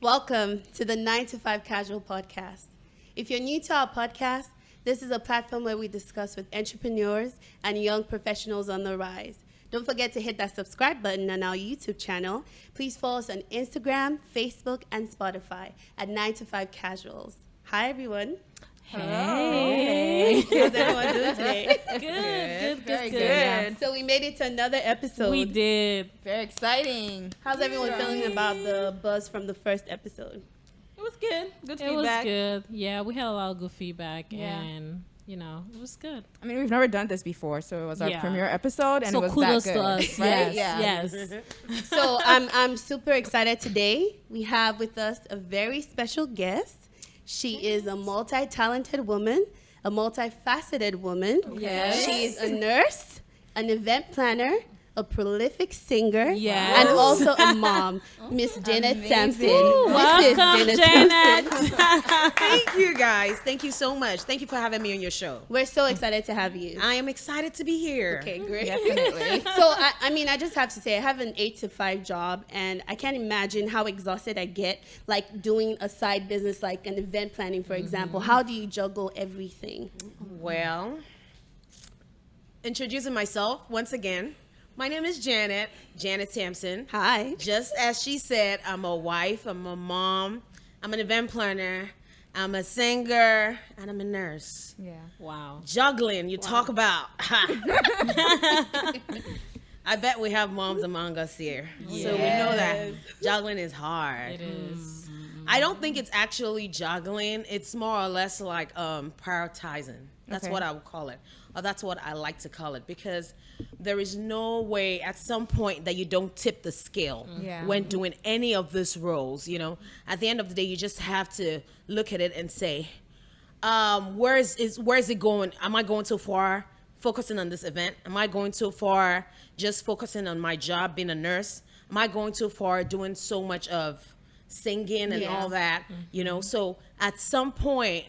Welcome to the 9 to 5 Casual Podcast. If you're new to our podcast, this is a platform where we discuss with entrepreneurs and young professionals on the rise. Don't forget to hit that subscribe button on our YouTube channel. Please follow us on Instagram, Facebook, and Spotify at 9 to 5 Casuals. Hi, everyone. Hey. How's everyone doing today? Good. So we made it to another episode. We did. Very exciting. How's everyone feeling about the buzz from the first episode? It was good. Good It feedback. was good. Yeah, we had a lot of good feedback, and it was good. I mean, we've never done this before, so it was our Yeah. premiere episode, and So it was kudos that good, to us. right? Yes. So I'm super excited today. We have with us a very special guest. She is a multi-talented woman, a multifaceted woman. Yes. She is a nurse, an event planner, a prolific singer, Yes. and also a mom, Miss Janet Amazing. Samson. Woo, Mrs. welcome, Janet. Thank you, guys. Thank you so much. Thank you for having me on your show. We're so excited to have you. I am excited to be here. Okay, great. Definitely. So, I just have to say, I have an 8 to 5 job, and I can't imagine how exhausted I get, like doing a side business, like an event planning, for example. How do you juggle everything? Well, introducing myself once again. My name is Janet Samson. Hi. Just as she said, I'm a wife, I'm a mom, I'm an event planner, I'm a singer, and I'm a nurse. Yeah. Wow. Juggling, you talk about. I bet we have moms among us here. So we know that juggling is hard. It is. I don't think it's actually juggling. It's more or less like prioritizing. That's Okay. what I would call it. Or that's what I like to call it, because there is no way at some point that you don't tip the scale Yeah. when doing any of these roles. You know, at the end of the day, you just have to look at it and say, where is it going? Am I going too far focusing on this event? Am I going too far just focusing on my job being a nurse? Am I going too far doing so much of singing and all that, so at some point,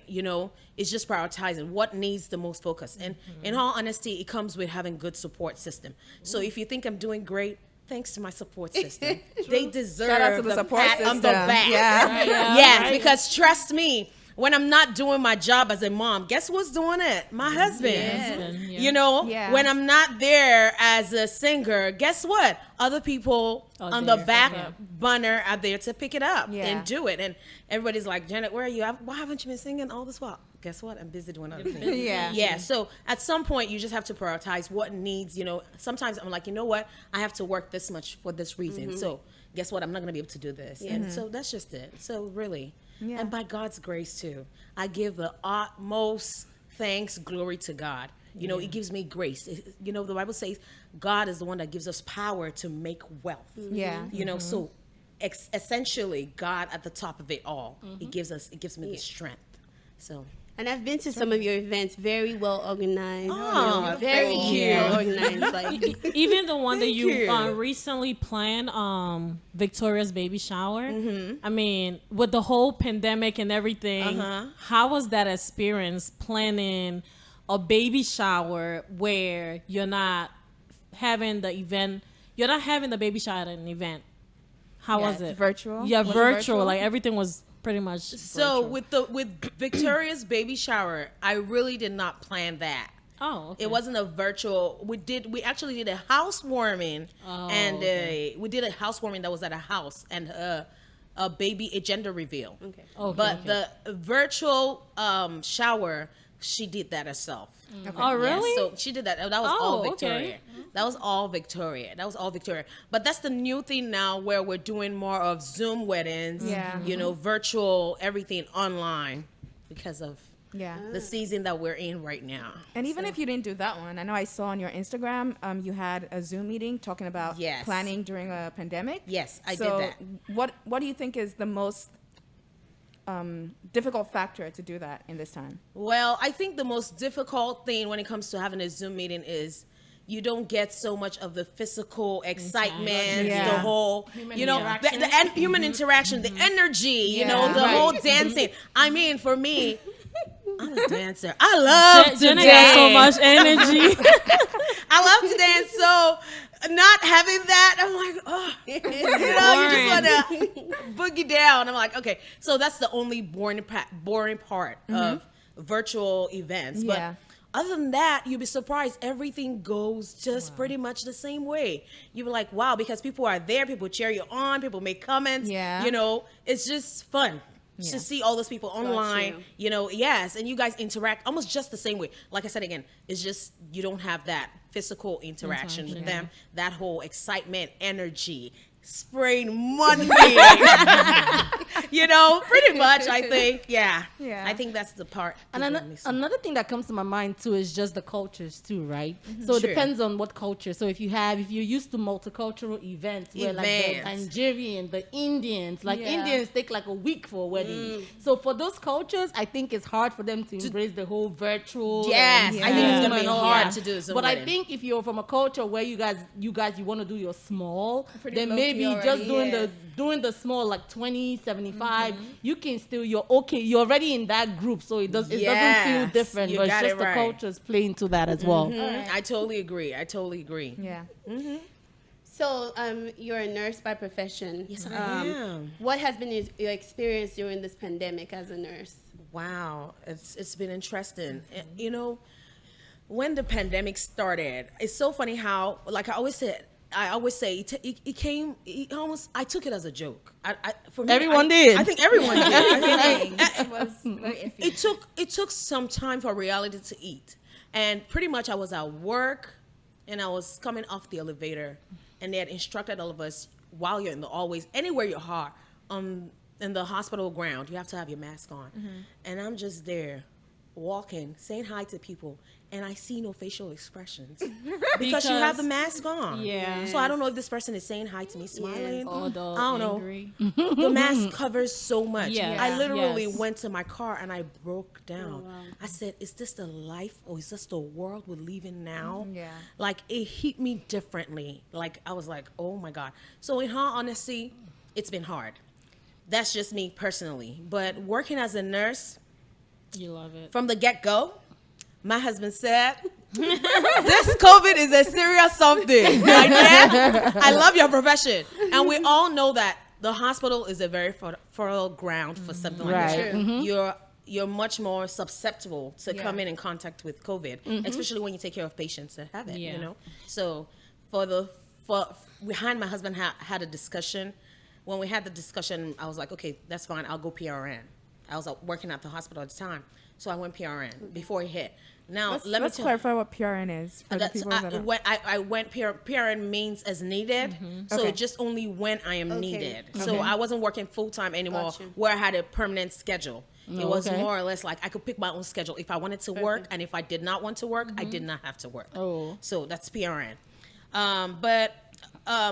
it's just prioritizing what needs the most focus. And in all honesty, it comes with having good support system. So if you think I'm doing great, thanks to my support system. They deserve Shout out to the support pat on the system. back. Yeah. Yes, because trust me, when I'm not doing my job as a mom, guess who's doing it? My husband. Yeah. When I'm not there as a singer, guess what? Other people on the there. back Yeah. burner are there to pick it up Yeah. and do it. And everybody's like, Janet, where are you? Why haven't you been singing all this while? Guess what? I'm busy doing other things. Yeah. Yeah. So at some point, you just have to prioritize what needs, Sometimes I'm like, you know what? I have to work this much for this reason. So guess what? I'm not going to be able to do this. And so that's just it. So really. Yeah. And by God's grace too, I give the utmost thanks, glory to God. It gives me grace. The Bible says God is the one that gives us power to make wealth. Yeah. So essentially God at the top of it all. It gives me the strength. So. And I've been to some of your events, very well organized. Oh, very thank you. well organized. Like, Even the one that Thank you you. recently planned, Victoria's baby shower. I mean, with the whole pandemic and everything, how was that experience planning a baby shower where you're not having the event, you're not having the baby shower at an event? How was it's it? virtual? Yeah, Was it virtual. virtual? Like everything was pretty much So virtual. with Victoria's baby shower, I really did not plan that. Oh, okay. It wasn't a virtual. We actually did a housewarming, and we did a housewarming that was at a house and a gender reveal. okay. Okay, But okay. the virtual shower, she did that herself. Oh, really? Yeah, so she did that. That was Oh, all okay. Victoria. That was all Victoria. But that's the new thing now, where we're doing more of Zoom weddings. Yeah. Virtual, everything online, because of Yeah. the season that we're in right now. And even if you didn't do that one, I know I saw on your Instagram, you had a Zoom meeting talking about Yes. planning during a pandemic. Yes, I So did that. What do you think is the most difficult factor to do that in this time? Well, I think the most difficult thing when it comes to having a Zoom meeting is you don't get so much of the physical excitement, Yeah. the whole, interaction. the human interaction, the energy, the Right. whole dancing. I mean, for me, I'm a dancer. I love to Jenna dance. got so much energy. I love to dance. So not having that, I'm like, oh, you just want to boogie down. I'm like, okay. So that's the only boring part of virtual events. Yeah. But other than that, you'll be surprised. Everything goes just pretty much the same way. You'll be like, wow, because people are there. People cheer you on. People make comments. Yeah. You know, it's just fun. Yeah. To see all those people online, you. Yes, and you guys interact almost just the same way. Like I said again, it's just you don't have that physical interaction with them, that whole excitement, energy, spraying money. Pretty much. I think, Yeah. I think that's the part. And another thing that comes to my mind too is just the cultures too, right? So it Sure. depends on what culture. So if you're used to multicultural events where like the Nigerian, the Indians, Indians take like a week for a wedding. So for those cultures, I think it's hard for them to embrace the whole virtual. Yes, and I think it's Zoom gonna be and all hard that. to do. But I think if you're from a culture where you want to do your small, Pretty then low-key maybe already, just doing the small like 20, 75, you can still you're already in that group, so it doesn't feel Yes, different. you But it's got just it the right. cultures play into that as well. I totally agree. Yeah. So, you're a nurse by profession. Yes, I am. What has been your experience during this pandemic as a nurse? Wow, it's been interesting. When the pandemic started, it's so funny how, like I always say, it came. I took it as a joke. For me, Everyone did. I think everyone did. It was very iffy. It took some time for reality to eat, and pretty much I was at work, and I was coming off the elevator, and they had instructed all of us while you're in the hallways, anywhere you are, in the hospital ground, you have to have your mask on, and I'm just there, walking, saying hi to people, and I see no facial expressions because you have the mask on. Yeah. So I don't know if this person is saying hi to me, smiling. Or the I don't know. angry. The mask covers so much. Yes, I literally yes. went to my car and I broke down. I said, is this the life or is this the world we're living now? Yeah. Like, it hit me differently. Like, I was like, oh my God. So in all honesty, it's been hard. That's just me personally. But working as a nurse, You love it. from the get-go, my husband said, this COVID is a serious something. Like, yeah, I love your profession. And we all know that the hospital is a very fertile ground for something like Right. that. You're much more susceptible to coming in contact with COVID, especially when you take care of patients that have it, Yeah. So behind my husband had a discussion. When we had the discussion, I was like, okay, that's fine. I'll go PRN. I was working at the hospital at the time. So I went PRN before it hit. Now, Let's clarify what PRN is for the people that don't. I went PRN means as needed, so Okay. just only when I am needed. So Okay. I wasn't working full time anymore, Gotcha. where I had a permanent schedule. It was okay. more or less like I could pick my own schedule if I wanted to work, and if I did not want to work, I did not have to work. Oh. So that's PRN. But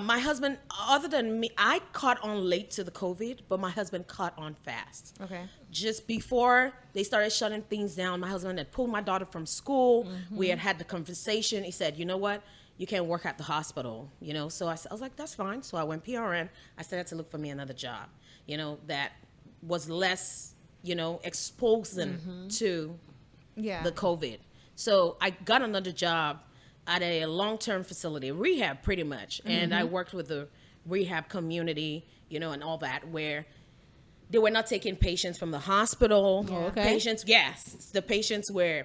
my husband, other than me, I caught on late to the COVID, but my husband caught on fast. Okay. Just before they started shutting things down, my husband had pulled my daughter from school. We had the conversation. He said, you know what? You can't work at the hospital, So I was like, that's fine. So I went PRN. I started to look for me another job, that was less, exposing to Yeah. the COVID. So I got another job at a long-term facility, rehab pretty much. And I worked with the rehab community, and all that, where they were not taking patients from the hospital. okay. The patients were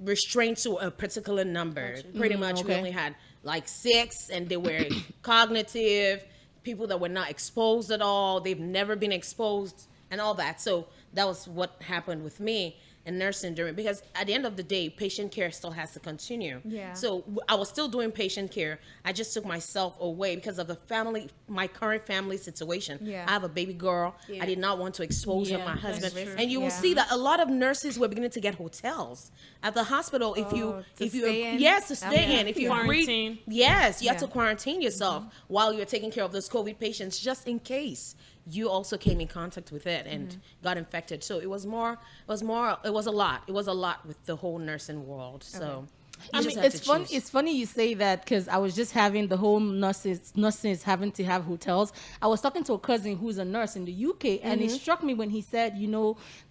restrained to a particular number. Pretty much we okay. only had like 6, and they were cognitive, people that were not exposed at all. They've never been exposed and all that. So that was what happened with me and nursing during, because at the end of the day, patient care still has to continue. Yeah. So I was still doing patient care. I just took myself away because of my current family situation. Yeah. I have a baby girl. Yeah. I did not want to expose her, Yeah, my that's husband. true. And you will Yeah. see that a lot of nurses were beginning to get hotels at the hospital. If you stay in? yes, to stay Okay. in. If you Quarantine. yes, you have to Yeah. quarantine yourself while you're taking care of those COVID patients, just in case you also came in contact with it and got infected. So it was a lot with the whole nursing world. So You I just mean, have it's to fun. choose. It's funny you say that because I was just having the whole nurses having to have hotels. I was talking to a cousin who's a nurse in the UK, and it struck me when he said,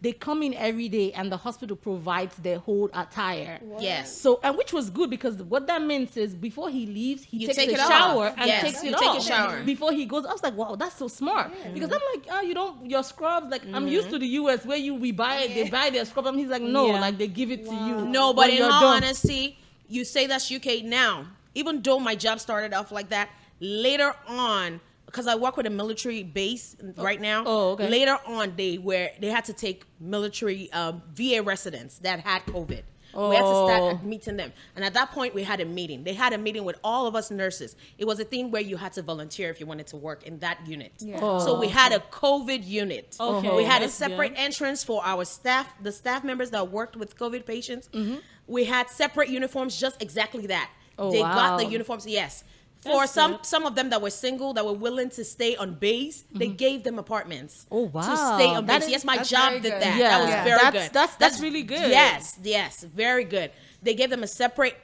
they come in every day and the hospital provides their whole attire. Yes. So, and which was good because what that means is before he leaves, he You takes take a it off. shower and Yes, takes it you take a off shower. before he goes. I was like, wow, that's so smart. Because I'm like, you don't your scrubs. Like I'm used to the US where we buy it, they buy their scrub. And he's like, no, Yeah. like they give it to you. No, but when in you're all done. honesty, you say that's UK now. Even though my job started off like that, later on, because I work with a military base right now. Oh, okay. Later on, they had to take military VA residents that had COVID. We had to start meeting them. And at that point, we had a meeting. They had a meeting with all of us nurses. It was a thing where you had to volunteer if you wanted to work in that unit. Yeah. So we had a COVID unit. Okay, We had a that's separate good. entrance for our staff, the staff members that worked with COVID patients. Mm-hmm. We had separate uniforms, just exactly that. Oh, They got the wow. uniforms, yes. For That's some good. some of them that were single, that were willing to stay on base, they gave them apartments. Oh, To wow. stay on That base. is- Yes, my that's job very did good. that. Yeah. That was Yeah. very That's- good. that's really good. Yes, very good. They gave them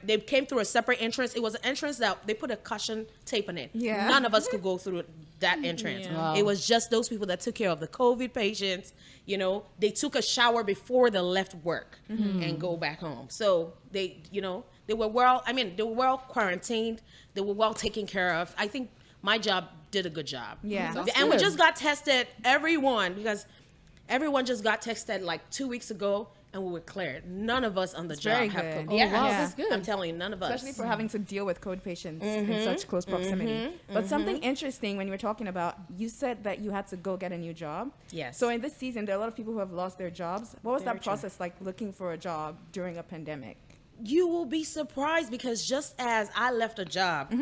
they came through a separate entrance. It was an entrance that they put a caution tape on it. Yeah. None of us could go through that entrance. Yeah. Wow. It was just those people that took care of the COVID patients. They took a shower before they left work and go back home. So they were they were well quarantined. They were well taken care of. I think my job did a good job. Yeah. That's And we good. just got tested, because everyone just got tested like 2 weeks ago, and we were cleared. None of us on the job very have good. COVID. Oh, Yeah. wow, Yeah. that's good. I'm telling you, none of us. Especially for having to deal with COVID patients in such close proximity. But something interesting when you were talking about, you said that you had to go get a new job. Yes. So in this season, there are a lot of people who have lost their jobs. What was Very that true. process like looking for a job during a pandemic? You will be surprised because just as I left a job,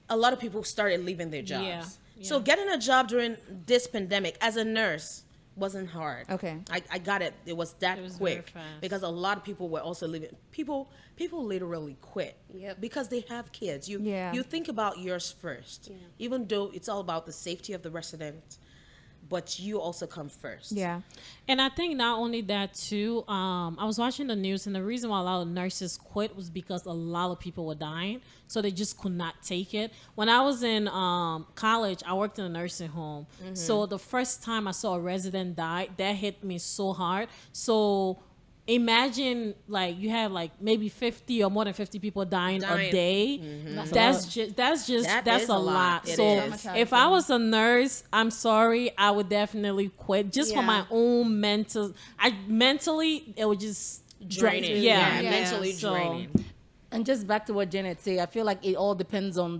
a lot of people started leaving their jobs. Yeah, So yeah. getting a job during this pandemic as a nurse wasn't hard. Okay. I got it. It was that It was very quick fast. because a lot of people were also leaving. People literally quit because they have kids. Yeah. You think about yours first, even though it's all about the safety of the resident, but you also come first. Yeah. And I think not only that too, I was watching the news, and the reason why a lot of nurses quit was because a lot of people were dying, so they just could not take it. When I was in college, I worked in a nursing home. So the first time I saw a resident die, that hit me so hard. So imagine like you have like maybe 50 or more than 50 people dying. Dying. A day. That's That is a a lot. lot. It So is. if I was a nurse, I'm sorry, I would definitely quit just for Yeah. my own mentally it would just Draining. Yeah. Mentally So- draining. And just back to what Janet said, I feel like it all depends on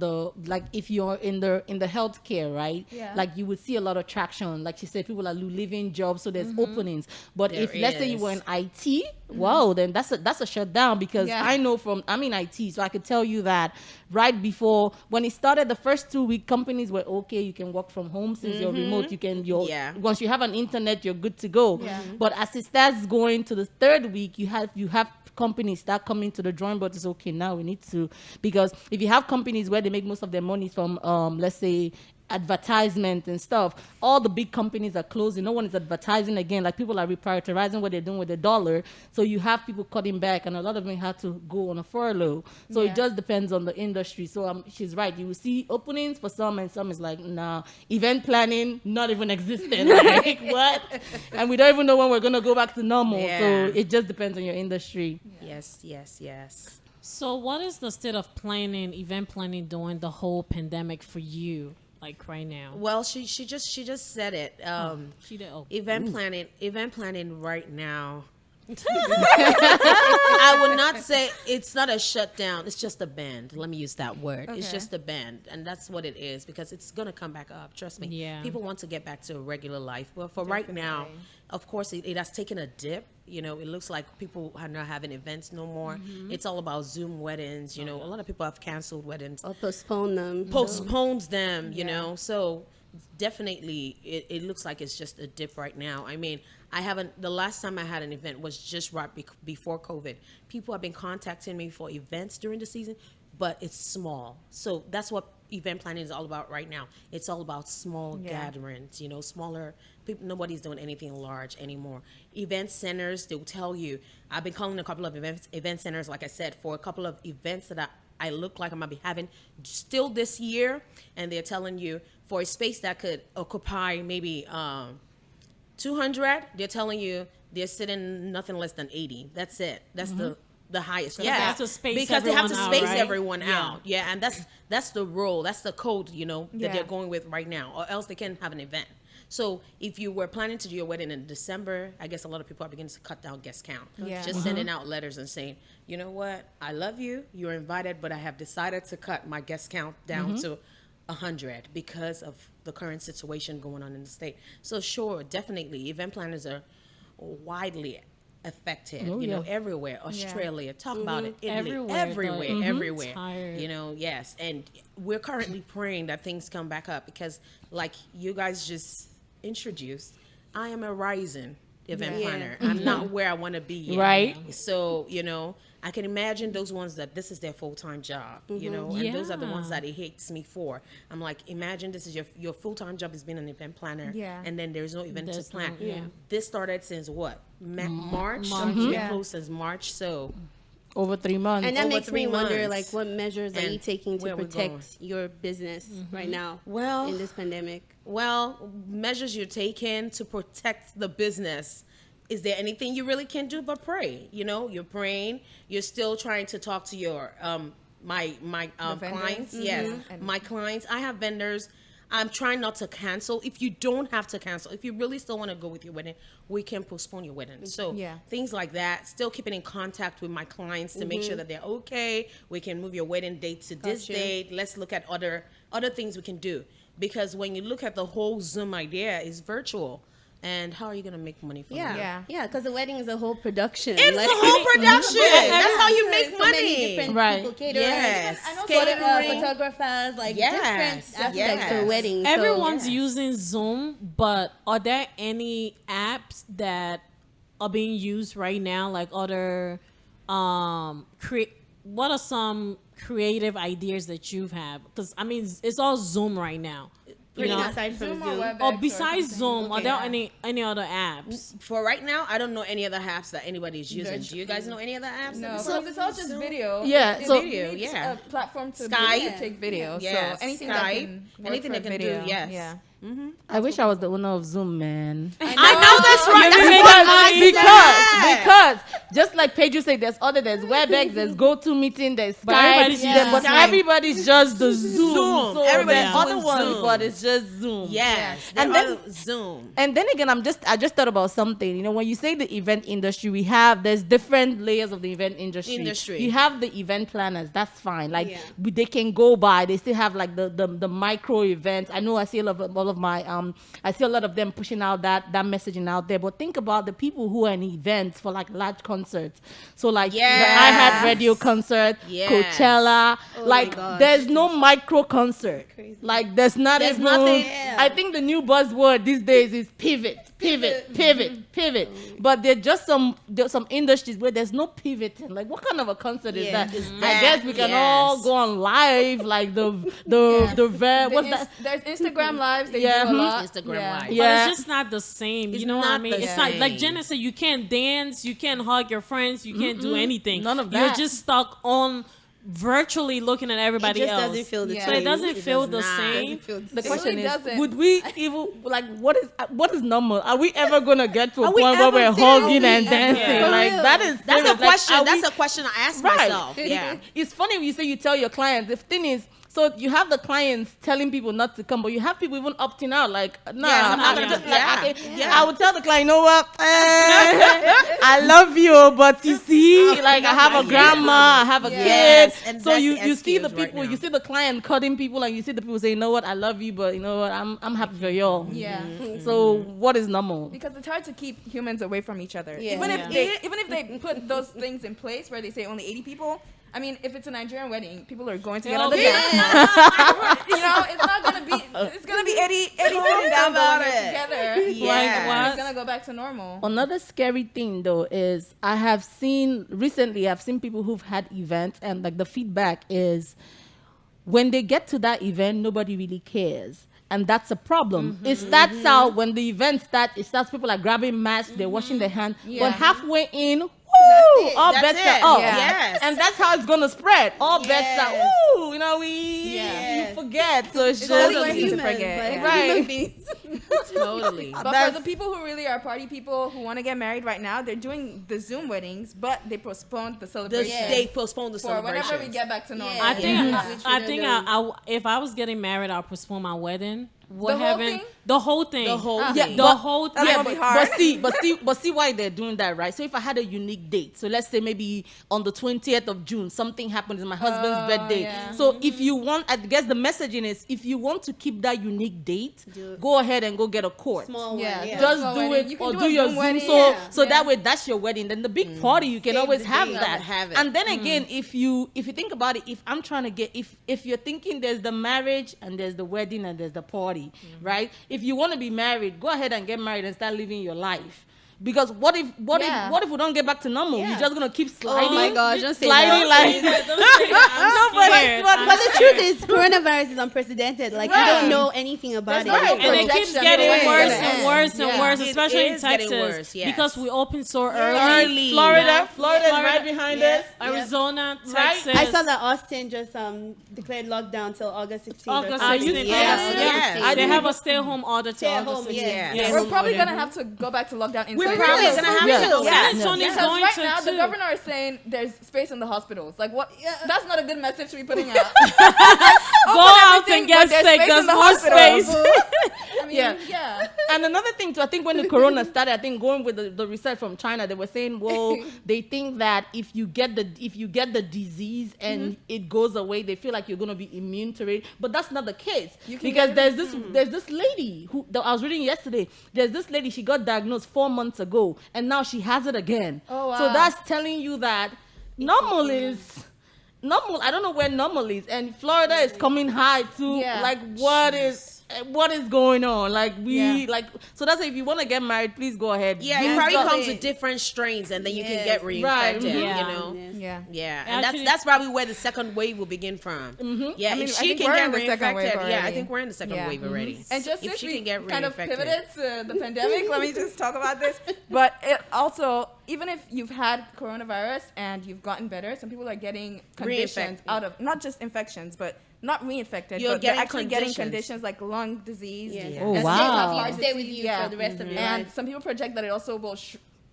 if you're in the healthcare, right? Yeah. Like you would see a lot of traction. Like she said, people are leaving jobs, so there's openings. But There if let's say you is. were in IT, wow, then that's a shutdown because Yeah. I know I'm in IT, so I could tell you that right before when it started, the first 2 week companies were okay. You can work from home since you're remote. Yeah. Once you have an internet, you're good to go. Yeah. But as it starts going to the third week, you have companies start coming to the drawing board. It's okay, now we need to, because if you have companies where they make most of their money from let's say advertisement and stuff, all the big companies are closing. No one is advertising again. Like people are reprioritizing what they're doing with the dollar. So you have people cutting back, and a lot of them had to go on a furlough. So Yeah. it just depends on the industry. So she's right. You will see openings for some, and some is like, nah, event planning not even existing. Like what? And we don't even know when we're gonna go back to normal. Yeah. So it just depends on your industry. Yes. So what is the state of event planning during the whole pandemic for you, like right now? Well, she just said it. She did. Oh. Event planning right now. I would not say it's not a shutdown. It's just a band. Let me use that word. It's Okay. just a band, and that's what it is because it's gonna come back up. Trust me. Yeah. People want to get back to a regular life, but for right now, of course, it has taken a dip. It looks like people are not having events no more. It's all about Zoom weddings. A lot of people have canceled weddings, Or postpone them. postpones them. So definitely it looks like it's just a dip right now. I mean, the last time I had an event was just right before COVID. People have been contacting me for events during the season, but it's small. So that's what event planning is all about right now. It's all about small gatherings, smaller people. Nobody's doing anything large anymore. Event centers, they'll tell you. I've been calling a couple of event centers, like I said, for a couple of events that I look like I'm going to be having still this year. And they're telling you for a space that could occupy maybe 200, they're telling you they're sitting nothing less than 80. That's it. That's the highest. They have to space because they have to everyone space out, right? everyone out. Yeah, and that's the rule. That's the code, that they're going with right now, or else they can't have an event. So if you were planning to do your wedding in December, I guess a lot of people are beginning to cut down guest count. Yeah. Just sending out letters and saying, you know what, I love you, you're invited, but I have decided to cut my guest count down to 100 because of the current situation going on in the state. So sure, definitely, event planners are widely affected, everywhere. Australia, talk about it. Italy, everywhere. Tired. Yes. And we're currently praying that things come back up because, like you guys just introduced, I am a rising event planner. I'm not where I want to be yet. Right. So, I can imagine those ones that this is their full-time job, and those are the ones that it hates me for. I'm like, imagine this is your full-time job is being an event planner, and then there's no event to plan. This started since what? March? Been close since March, so... Over 3 months. And that Over makes 3 me wonder, months. like, what measures are And you taking to where we're going. protect your business right now Well, in this pandemic? Well, measures you're taking to protect the business. Is there anything you really can do but pray? You're praying. You're still trying to talk to your my clients. Yes, my clients. I have vendors. I'm trying not to cancel. If you don't have to cancel, if you really still want to go with your wedding, we can postpone your wedding. So things like that. Still keeping in contact with my clients to make sure that they're okay. We can move your wedding date to this date. Let's look at other things we can do. Because when you look at the whole Zoom idea, it's virtual. And how are you going to make money from that? Yeah, because the wedding is a whole production. It's a whole production. That's how you make so money. many different Right. people caterers, Yes. photographers, like different aspects of weddings. Everyone's using Zoom, but are there any apps that are being used right now, like other what are some creative ideas that you've had? Because it's all Zoom right now. Aside from Zoom. Or besides Zoom, are there any other apps? For right now, I don't know any other apps that anybody's using. Do you guys know any other apps? No, because it's all just video. Yeah, It so- needs a platform to Skype. take video. Yes, So anything Skype. that can work Anything for that can video. do, yes. Yeah. I wish I was the owner of Zoom, man. I know that's right. Because just like Pedro said, there's WebEx, there's GoToMeeting, there's But Skype, everybody's but Skype. everybody's just the Zoom. So Everybody's there's other doing ones, Zoom. but it's just Zoom. Yes, And and then- then Zoom. And then again, I just thought about something. When you say the event industry, there's different layers of the event industry. You have the event planners, that's fine. Like they can go by. They still have like the micro events. I know I see a lot of my I see a lot of them pushing out that messaging out there. But think about the people who are in events for like large concerts. So like the iHeart Radio concert, Coachella. my gosh. There's no micro concert. Crazy. Like there's There's even. nothing. I think the new buzzword these days is pivot. But there's some industries where there's no pivoting. Like what kind of a concert is that? I guess we can all go on live, like what's that? There's Instagram lives. They Yeah, do a lot. Instagram Live. But Yeah. it's just not the same. It's You know what I not mean? the It's not like same. Jenna said, you can't dance, you can't hug your friends, you can't do anything. None of You're that. just stuck on virtually looking at everybody It just else. doesn't feel the Yeah. So same. it doesn't feel the does not. same. The question really is, doesn't. would we even what is normal? Are we ever gonna get to a Are we point where ever we're hugging and seriously? dancing? For Like real. that is That's serious. a question. Like, are That's we- a question I ask Right. myself. Yeah. It's funny when you tell your clients. The thing is, so you have the clients telling people not to come, but you have people even opting out. Like, nah, Yeah, I'm I'm just, not- like, yeah. I would tell the client, you know what? I love you, but you see, like, I have a grandma, I have a Yes, kid. and So that's you the see the excuse right people, now. you see the client cutting people, and you see the people say, you know what? I love you, but you know what? I'm happy for y'all. Yeah. So what is normal? Because it's hard to keep humans away from each other. Yeah. Even Yeah. if they put those things in place where they say only 80 people. I mean, if it's a Nigerian wedding, people are going to get on the dance floor. It's not gonna be. It's gonna be 80 sitting down about doing it. together. Yes. Like It's gonna go back to normal. Another scary thing though is I've seen people who've had events and like the feedback is when they get to that event, nobody really cares. And that's a problem. It starts out when the event starts, people are grabbing masks, they're washing their hands. But halfway in, woo, all That's bets it. are up. Yeah. Yes. And that's how it's gonna spread. All bets are, woo, you forget. So it's Totally just, easy to forget. Like, Right. human beings. Totally. But for the people who really are party people who want to get married right now, they're doing the Zoom weddings, but they postponed the celebration They postponed the for celebration. whenever we get back to normal. I think Which we I don't think do. if I was getting married, I'll postpone my wedding. What The whole happened? thing? The whole thing. The whole yeah, thing. The whole thing. That's gonna be hard. but see why they're doing that, right? So if I had a unique date, so let's say maybe on the 20th of June, something happens, it's my husband's birthday. yeah. So if you want, I guess the messaging is, if you want to keep that unique date, go ahead and go get a court. Small Yeah, one. Yeah. Just Small do wedding. it You can or do do a your Zoom Zoom, wedding. so that way that's your wedding. Then the big party you can Save always the have date. that. Have it. And then again, if you think about it, if I'm trying to get, if you're thinking there's the marriage and there's the wedding and there's the party, right? If you want to be married, go ahead and get married and start living your life. Because what if we don't get back to normal? You're just gonna keep sliding. Oh my gosh, don't say sliding that. But the truth is, coronavirus is unprecedented. Like, you don't know anything about That's it. right. And it keeps Projection getting away. worse Yeah. and worse and worse, It especially in is getting Texas, worse, yes. because we opened so early. Early. Florida is right behind us. Arizona, Right. Texas. I saw that Austin just declared lockdown till August 16th. August or 16th. something. Yes, Yes. yes. They have a stay-home order till Stay at August home, 16th. yes. Yeah. We're probably gonna have to go back to lockdown inside. We're probably Yes. gonna have Yeah. to. San Antonio's Because going right to now the too. governor is saying there's space in the hospitals. Like what? That's not a good message to be putting out. Go out everything, and get but there's sick. space There's in the more hospitals. space. I mean, Yeah. yeah. And another thing too, I think when the corona started, I think going with the research from China, they were saying, well, they think that if you get the disease and it goes away, they feel like you're gonna be immune to it. But that's not the case. Because there's this lady who that I was reading yesterday. There's this lady, she got diagnosed 4 months ago, and now she has it again. Oh, wow. So that's telling you that normal. I don't know where normal is, and Florida is coming high too. Yeah. Like what is going on? Like so that's why if you want to get married, please go ahead. Yeah, Do it probably something. comes with different strains, and then you can Yes. get reinfected. Right. Yeah. You know. Yeah. Yeah, and Actually- that's probably where the second wave will begin from. Yeah, I mean, if I she think can we're get in the second wave reinfected, yeah, I already. think we're in the second Yeah. wave already. And just if since she we can get kind of reinfected. pivoted to the pandemic, let me just talk about this. But it also, even if you've had coronavirus and you've gotten better, some people are getting conditions Reinfected. out of not just infections, but not reinfected, You're but they're getting actually getting conditions. conditions like lung disease. Yes. Oh, And wow. Stay with you, stay with you Yeah. for the rest of your And life. some people project that it also will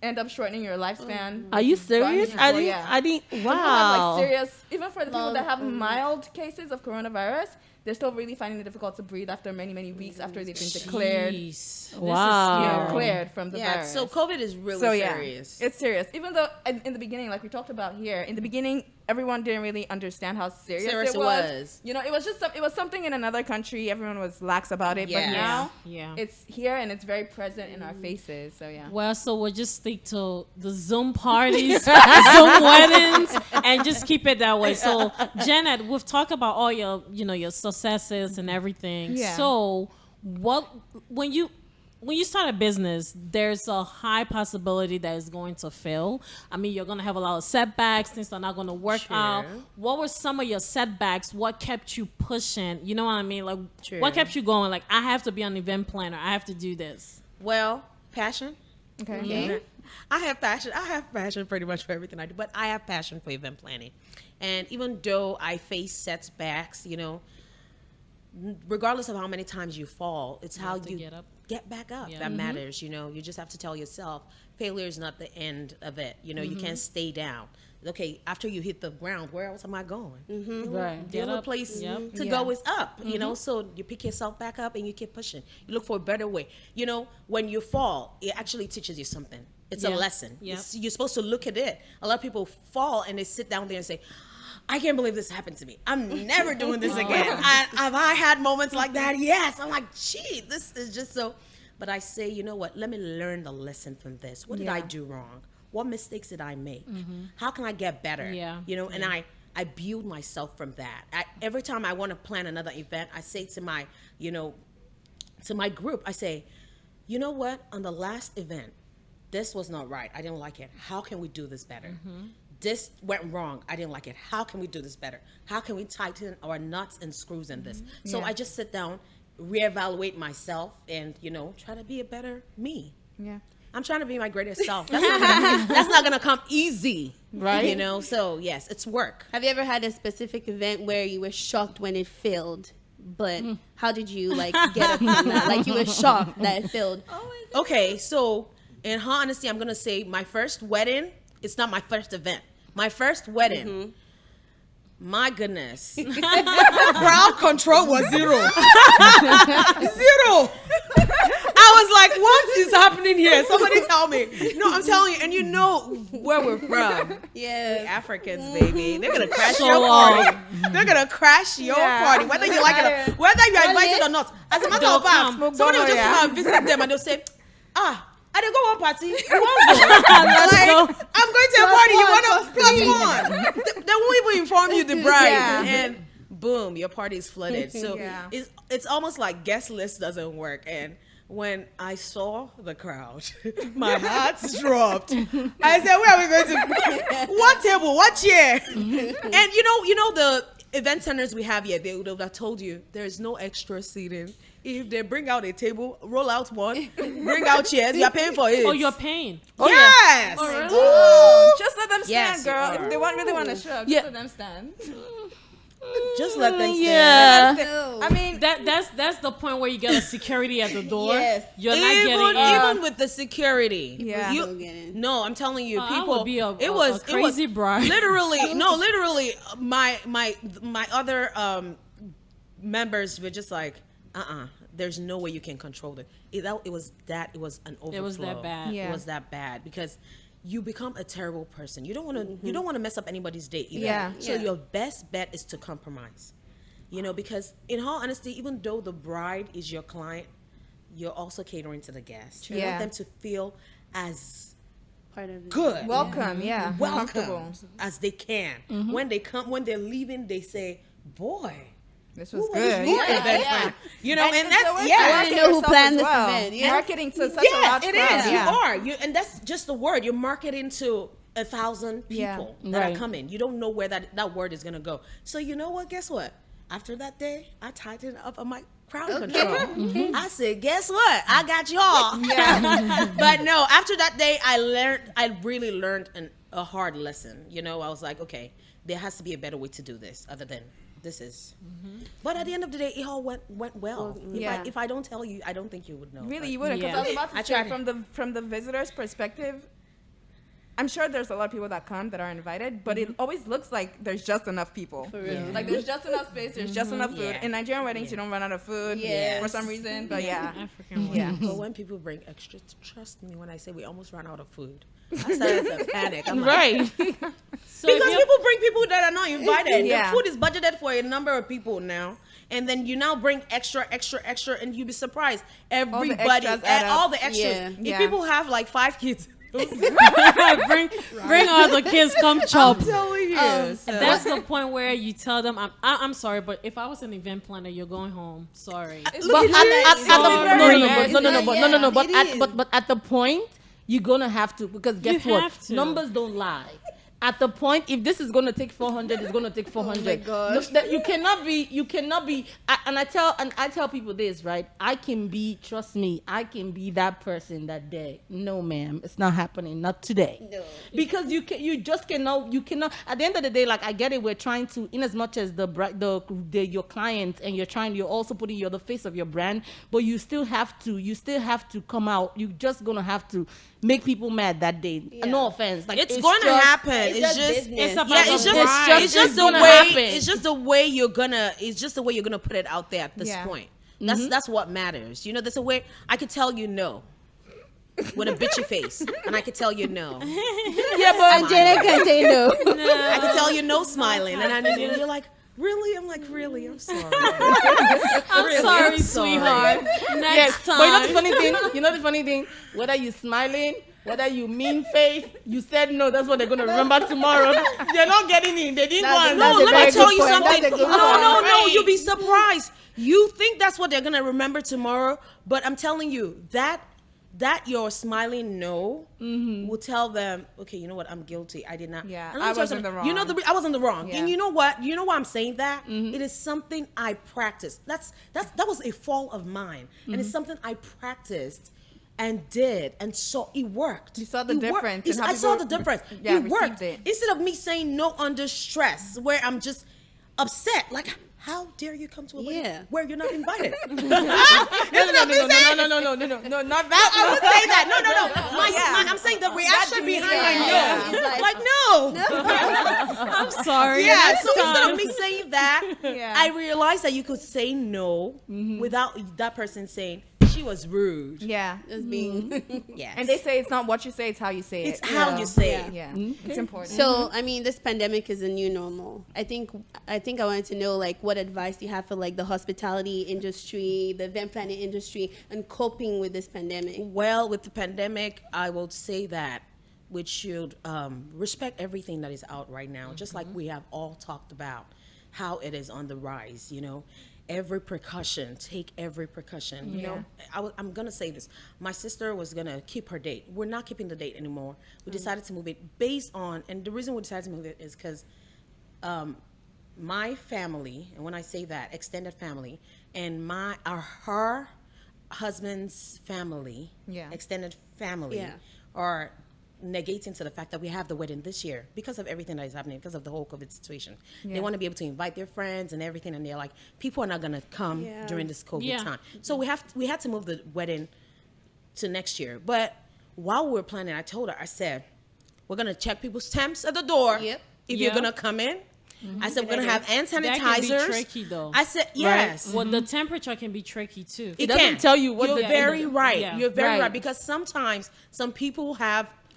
end up shortening your lifespan. Are you serious? Before, yeah. I didn't. Some people have, Wow. like serious, even for the people that have Long- mild cases of coronavirus, they're still really finding it difficult to breathe after many, many weeks after they've been declared, Jeez. Wow. cleared from the Yeah, virus. so COVID is really So yeah, serious. it's serious. Even though in the beginning, like we talked about here, in the beginning, everyone didn't really understand how serious Serious it it was. was. You know, it was just it was something in another country. Everyone was lax about it, Yeah. but now Yeah. it's here and it's very present in our faces. So yeah. Well, so we'll just stick to the Zoom parties, Zoom weddings, and just keep it that way. So, Janet, we've talked about all your successes and everything. Yeah. So, when you start a business, there's a high possibility that it's going to fail. I mean, you're going to have a lot of setbacks. Things are not going to work out. What were some of your setbacks? What kept you pushing? You know what I mean? Like, True. what kept you going? Like, I have to be an event planner. I have to do this. Well, passion. Okay. Yeah. I have passion. I have passion pretty much for everything I do, but I have passion for event planning. And even though I face setbacks, regardless of how many times you fall, it's how have to you get up. get back up Yeah. that matters. You just have to tell yourself failure is not the end of it. You can't stay down. Okay, after you hit the ground, where else am I going? Right. The only up. place Yep. to go is up, so you pick yourself back up and you keep pushing. You look for a better way. When you fall, it actually teaches you something. It's a Yeah. lesson. Yep. You're supposed to look at it. A lot of people fall and they sit down there and say, I can't believe this happened to me. I'm never doing this again. Have I had moments like that? Yes. I'm like, gee, this is just so. But I say, you know what? Let me learn the lesson from this. What did I do wrong? What mistakes did I make? How can I get better? Yeah. And I build myself from that. Every time I want to plan another event, I say to my, to my group, I say, you know what? On the last event, this was not right. I didn't like it. How can we do this better? this went wrong. I didn't like it. How can we do this better? How can we tighten our nuts and screws in this? So I just sit down, reevaluate myself, and try to be a better me. Yeah. I'm trying to be my greatest self. That's not gonna come easy, Right. So yes, it's work. Have you ever had a specific event where you were shocked when it failed? But how did you get up from that? Like you were shocked that it failed. Okay, so in all honesty, I'm gonna say my first wedding. It's not my first event. My first wedding. My goodness, crowd control was zero. Zero. I was like, what is happening here? Somebody tell me. No, I'm telling you, and you know where we're from. Yeah. Africans, baby. They're gonna crash your party. They're gonna crash your party, whether you like it or whether you're invited or not. As a matter of fact, somebody will just come and visit them and they'll say, I didn't go one party. You won't go. I'm going to a party. You want to plus one? They won't even inform you the bride, and boom, your party is flooded. So it's almost like guest list doesn't work. And when I saw the crowd, my heart dropped. I said, "Where are we going to? What table? What chair?" And you know the event centers we have here. They would have told you there's no extra seating. If they bring out a table, roll out one, bring out chairs, you're paying for it. Oh, you're paying. Yes. Oh, really? Oh, just let them stand, Yes, girl. you are. If they really want to show up, just let them stand. Just let them stand. Yeah. I mean, That's the point where you get a security at the door. Yes. You're not getting Even with the security. Yeah. No, I'm telling you, I people. would be a it crazy was bride. literally. My other members were just like, there's no way you can control it. It was an overflow. It was that bad. Yeah. It was that bad because you become a terrible person. You don't want to mess up anybody's day either. Yeah. So your best bet is to compromise. Because in all honesty, even though the bride is your client, you're also catering to the guest. You Yeah. want them to feel as Part of it. good, welcome. Yeah. Comfortable. welcome as they can. When they come, when they're leaving, they say, "Boy, This was who good. was your Yeah. event plan?" And it's that's the way to I market know who yourself planned as this well. event, yeah. Marketing to such a large Yes, it crowd. is. Yeah. You are. And that's just the word. You're marketing to 1,000 Yeah. people that Right. are coming. You don't know where that word is gonna go. So you know what? Guess what? After that day, I tightened up on my crowd control. I said, "Guess what? I got y'all." Yeah. But no, after that day, I really learned a hard lesson. I was like, okay, there has to be a better way to do this other than this is. But at the end of the day, it all went well. Yeah. If I don't tell you, I don't think you would know. Really, But you wouldn't. Because Yeah. I was about I to say, tried. from the visitor's perspective, I'm sure there's a lot of people that come that are invited, but it always looks like there's just enough people. For real. Like there's just enough space, there's just enough food. Yeah. In Nigerian weddings, you don't run out of food Yes. for some reason, but yeah. African Yeah. But when people bring extra, trust me when I say we almost ran out of food. I started to panic. I'm like, Right. So because people bring people that are not invited. Yeah. The food is budgeted for a number of people now. And then you now bring extra, and you'd be surprised. Everybody, extras add up. all the extras. Yeah. If Yeah. people have like 5 kids, bring all the kids, come chop. I'm telling you. So- That's the point where you tell them, I'm sorry, but if I was an event planner, you're going home. Sorry. But at the point you're gonna have to, because guess You what? have to. Numbers don't lie. At the point, if this is gonna take 400, it's gonna take 400. gosh. You cannot be. I tell people this, right? Trust me, I can be that person that day. No, ma'am, it's not happening. Not today. No. Because you cannot. At the end of the day, like I get it, we're trying to, in as much as your client, and you're also putting you're the face of your brand, but you still have to come out. You're just gonna have to make people mad that day. Yeah. No offense, like it's going to happen. It's just business. It's about yeah, the it's just bride. it's just the gonna way happen. it's just the way you're gonna put it out there at this Yeah. point. That's what matters. There's a way I could tell you no with a bitchy face, and I could tell you no. Yeah, but Janet can say no. I could tell you no smiling, and you're like, really? I'm like, really? I'm sorry. I'm sorry, I'm sorry. sweetheart. Next time. But you know the funny thing, whether you smiling, whether you mean face, you said no. That's what they're gonna remember tomorrow. They're not getting in. They didn't want. No, That's a let very me tell good you point. something. That's a good No, point. you'll be surprised. You think that's what they're gonna remember tomorrow, but I'm telling you that that your smiling no will tell them, okay, you know what, I'm guilty. I did not. Yeah, And let me I tell was you in the something. You know, wrong. I was in the wrong. Yeah. And you know what? You know why I'm saying that? It is something I practiced. That was a fall of mine, and it's something I practiced and did, and so it worked. You saw the It worked. difference in how I saw people the difference. yeah, It worked. received it. Instead of me saying no under stress, where I'm just upset, like, how dare you come to a wedding Yeah. where you're not invited? No, not that. I would say that. No. I'm saying the reaction behind my no. It's Like, no. I'm sorry. Yeah. next So instead time. of me saying that, Yeah. I realized that you could say no without that person saying she was rude. Yeah. Just being. Yes. And they say it's not what you say, it's how you say it. It's how you say it. Yeah. It's important. So, I mean, this pandemic is a new normal. I think I wanted to know, like, what advice you have for, like, the hospitality industry, the event planning industry, and coping with this pandemic. Well, with the pandemic, I will say that we should respect everything that is out right now, just like we have all talked about how it is on the rise, you know. Every precaution, take every precaution. You know, I'm going to say this. My sister was going to keep her date. We're not keeping the date anymore. We decided to move it based on, and the reason we decided to move it is because my family, and when I say that, extended family, and her husband's family, Yeah. extended family, Yeah. are negating to the fact that we have the wedding this year because of everything that is happening, because of the whole COVID situation. They want to be able to invite their friends and everything, and they're like, people are not going to come during this COVID time. So we had to move the wedding to next year. But while we were planning, I told her, I said, we're going to check people's temps at the door. Yep. If you're going to come in. I said, we're going to have hand That sanitizers. can be tricky, though. I said, yes. Well, the temperature can be tricky too. It doesn't can. tell you what You're the- very right. Yeah. You're very Right. right, because sometimes some people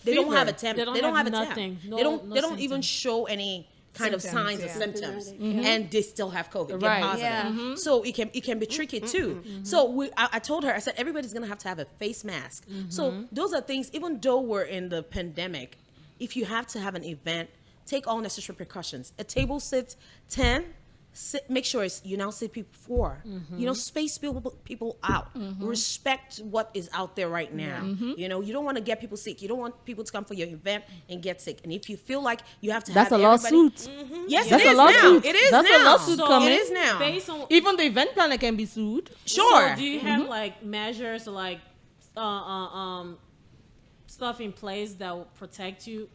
they don't Fever. have a temp. They don't have a temp. nothing. No- they don't. no they don't even symptoms. show any kind of Symptoms, signs or yeah. symptoms, and they still have COVID. They're Right. positive. Yeah. So it can be tricky too. So I told her, I said, everybody's gonna have to have a face mask. So those are things. Even though we're in the pandemic, if you have to have an event, take all necessary precautions. A table sits 10. Make sure you now sit people 4. You know, space people out. Respect what is out there right now. You know, you don't want to get people sick. You don't want people to come for your event and get sick. And if you feel like you have to That's have a lawsuit. Yes, That's it a is lawsuit. now. It is That's a now. lawsuit coming. It is now. Based on Even the event planner can be sued. Sure. So do you have like measures or like stuff in place that will protect you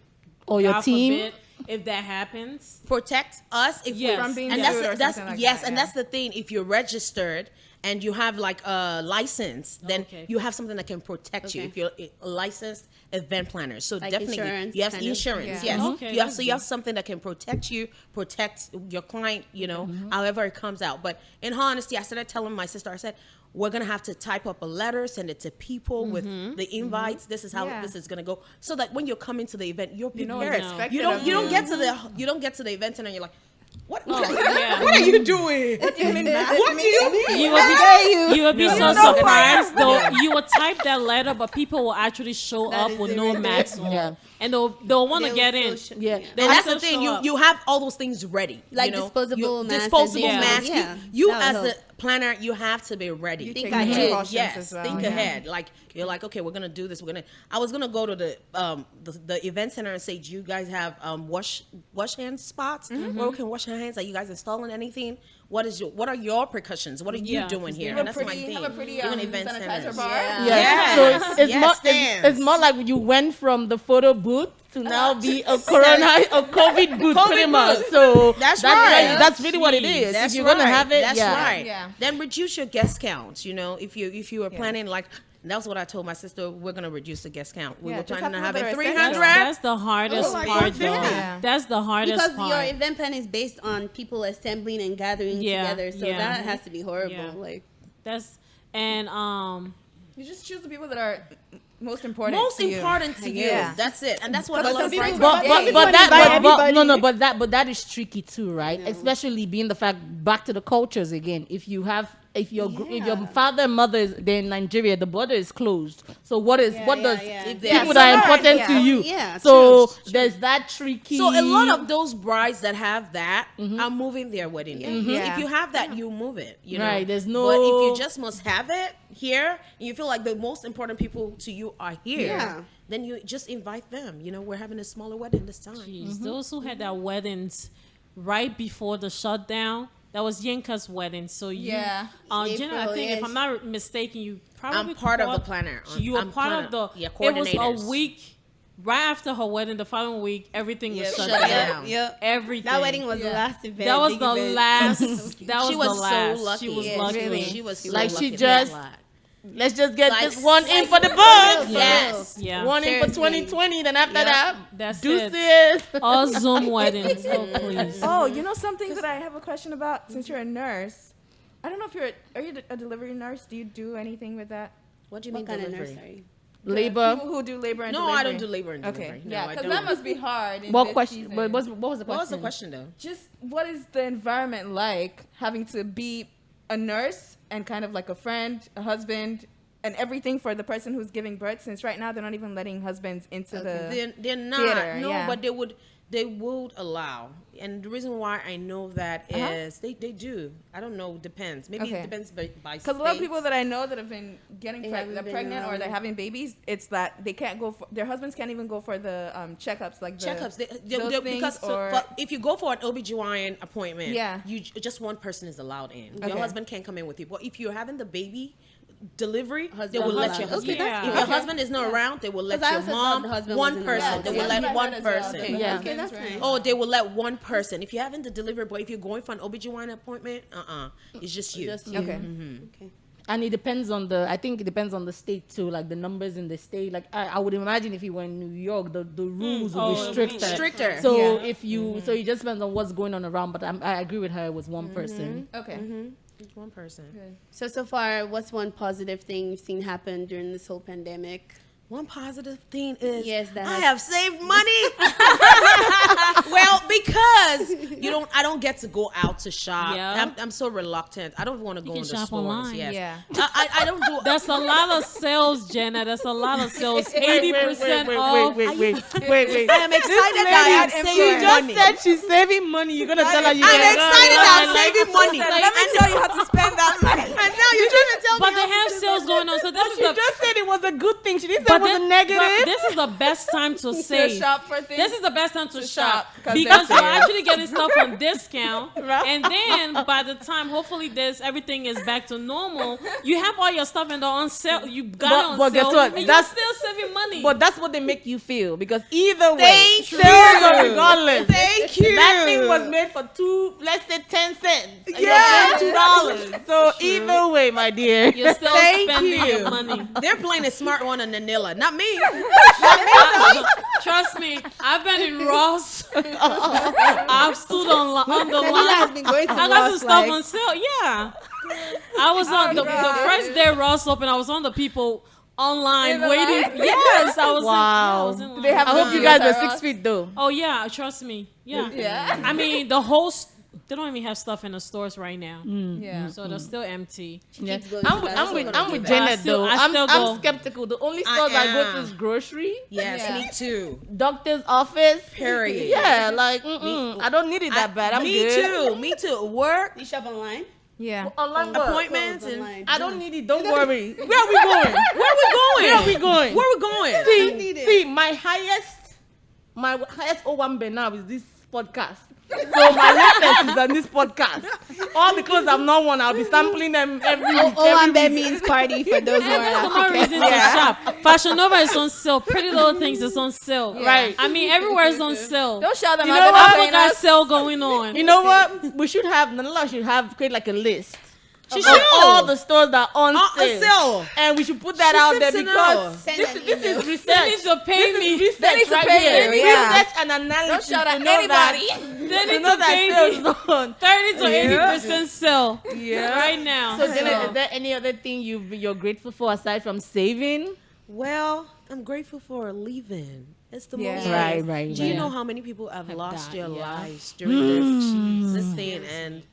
Or your God team. forbid, if that happens? Protect us if Yes. we're From being and sued or that's something like yes, that, and yeah. that's the thing. If you're registered and you have like a license, then Okay. you have something that can protect you. Okay. If you're a licensed event planner, so Like definitely insurance, you have kind of. insurance. Yeah. Yes, Okay, you have that's so you have something that can protect you, protect your client. You know, however it comes out. But in all honesty, I started telling my sister, I said, we're gonna have to type up a letter, send it to people with the invites. This is how Yeah. this is gonna go, so that when you're coming to the event, you're You know prepared. what's expected You don't of you don't you. get to the event and you're like, what? yeah. What are you doing? What do you mean? What do you mean? You will be, you will be so don't know who I surprised though. You will type that letter, but people will actually show That up is with it no right mask there. on, Yeah. and they'll want to get in. Yeah. They'll And that's the still thing. show You up. you have all those things ready. Like you know? disposable masks and disposable things. masks. Yeah. You That as would the help. planner, you have to be ready. You Think take the ahead. precautions Yes, as well, think yeah. ahead. Like you're like, okay, we're gonna do this. I was gonna go to the event center and say, do you guys have wash hand spots where we can wash our hands? Are you guys installing anything? What are your precautions? What are you Yeah, doing 'cause here? Have And a that's my pretty, thing. have a pretty Even event sanitizer centers. bar. Yeah. Yeah. Yes. So it's Yes, more stands. it's more like you went from the photo booth to now be a COVID booth COVID pretty much. booth. So That's right. That's really what it is. That's if you're gonna right. have it, That's yeah. right. Yeah. Then reduce your guest count. You know, if you are planning like. That's what I told my sister. We're gonna reduce the guest count. We Yeah, were just planning to have have people it that are 300. That's the hardest Oh, like part, though. 150. Yeah. That's the hardest Because part. your event plan is based on people assembling and gathering Yeah, together, so yeah. that has to be horrible. Yeah. Like, That's and You just choose the people that are most important. Most to you. important to you. Yeah. That's it, and that's what Because a lot some of people- friends. But that is tricky too, right? Especially being the fact back to the cultures again. If you have if your father and mother is there in Nigeria, the border is closed. So what does If people that are important to you? Yeah, So there's that tricky. So a lot of those brides that have that are moving their wedding day. Yeah. If you have that, you move it. You know? Right, there's But if no- you just must have it here, and you feel like the most important people to you are here, then you just invite them. You know, we're having a smaller wedding this time. Jeez, those who had their weddings right before the shutdown, that was Yinka's wedding. So you, Yeah. Jenna, I April, think yes. if I'm not mistaken, you probably I'm part of the called- planner. You were I'm part planner. of the. Yeah, it was coordinators. a week right after her wedding. The following week, everything was shut shut down. down. Yep. Everything. That wedding was the last event. That was big the event. last. That was She was the last. so lucky. She was Yeah, lucky. really. She was so Like, lucky. she just- Lot. Let's just get Like, this one in for the For books. real. Yes. Yeah. One in for Seriously. 2020. Then after that, That's deuces. it. All Zoom weddings. Oh please. Oh, you know something that I have a question about? Since you're a nurse, I don't know if are you a delivery nurse? Do you do anything with that? What do you mean What kind of delivery? nursery? Labor. People who do labor and No, delivery. I don't do labor and Okay, delivery. No, yeah, I because don't. that must be hard. In What this question? season. What was the question? What was the question though? Just what is the environment like having to be a nurse and kind of like a friend, a husband, and everything for the person who's giving birth? Since right now they're not even letting husbands into They're not. theater, No, yeah. but they would allow. And the reason why I know that is they do. I don't know. Depends. Maybe Okay. it depends by because a lot of state. people that I know that have been getting They haven't they're been pregnant or they're allowed. having babies, it's that they can't go for their husbands can't even go for the checkups like the Checkups. those things Because or if you go for an OBGYN appointment, Yeah. just one person is allowed in. Your Okay. husband can't come in with you. But if you're having the baby delivery, they Husband will let allowed. your husband. Okay, that's If good. your husband is not around, they will let 'Cause I your also thought mom, the husband one wasn't person. allowed. They Yeah, will that's let what I one heard as well. person. Okay, Yeah. Okay, that's fine. Oh, they will let one person. If you're having the delivery, but if you're going for an OBGYN appointment, it's just you. Just you. okay. Okay. And it depends on I think it depends on the state too, like the numbers in the state. Like I would imagine if you were in New York, the rules would be Oh, stricter. Stricter. So Yeah. if you, so it just depends on what's going on around. But I agree with her. It was one person. Okay. It's one person. So far, what's one positive thing you've seen happen during this whole pandemic? One positive thing is Yes, that I has- have saved money. Well, because I don't get to go out to shop. Yeah. I'm so reluctant. I don't want to go can in the shop stores. online. Yes. Yeah. I don't do. That's a lot of sales, Jenna. That's a lot of sales. 80% wait, off. wait. I am excited that I'm She saving just money. said she's saving money. You're gonna tell her you I'm can- excited that I'm saving money. Let me tell you how to spend that money. And now you're trying to tell But me. they have sales going on, so this is She the. just said it was a good thing. She didn't say it was a but negative. this is the best time to To save. shop for things. This is the best time to shop shop, 'cause because they're you're actually getting stuff on discount, Right. and then by the time hopefully everything is back to normal, you have all your stuff and they're on sale. You got it on But guess sale, what? and That's- you're still saving money. But that's what they make you feel because either way, Thank sales you. are regardless. Thank you. That thing was made for let's say 10 cents. And Yeah. you're paying $2. So either way, my dear. you're still Thank spending you. your money. They're playing a smart one on Nanilla, not me. Trust me, I've been in Ross. I've stood on the Daniela has line. been going to I got Ross, some stuff like- on sale. Yeah, I was on the first day Ross opened. I was on the people online In the waiting. line? Yes, I was. Wow. I was in line. They have I hope you guys were 6 feet though. Oh yeah, trust me. Yeah. Yeah. I mean, the whole. They don't even have stuff in the stores right now, Yeah. so they're still empty. Yeah. keeps going I'm to with, that I'm with, store. I'm with But I Janet still- though. I still go. I'm skeptical. The only stores I go to is grocery, Yes, Yeah. me too. doctor's office. Period. Yeah, like I don't need it that bad. I'm me good. too. Me too. Work, You shop online? Yeah. Online work. appointments, Clothes and online. I don't need it. Don't worry. Where are we going? where we going? Where are we going? Where we going? need it. See, my highest O1 now is this podcast. So my latest is on this podcast. All the clothes I've not worn, I'll be sampling them every week. Oh, every and means party for those who are There's not. more reason to shop. Fashion Nova is on sale. Pretty Little Things is on sale. Right. I mean, everywhere is on sale. Don't shout them You out. know They're what? not Apple paying got us. sale going on. You know what? We should have Nanala should have create like a list. She Of should. all the stores that are on On sale. sale. And we should put that She out seems there to because know. Send this an is email. research. They need to pay This me. is research They need to right pay here. you, yeah. Research and analysis. Don't shout to at know that- anybody. They to need know to that pay sales me is on. 30 to 80% sale. Yeah. Right now. So Jenna, is there any other thing you're grateful for aside from saving? Well, I'm grateful for leaving. It's the Yeah. most. Right. Do you know how many people have lost died, their yeah. lives during this thing? And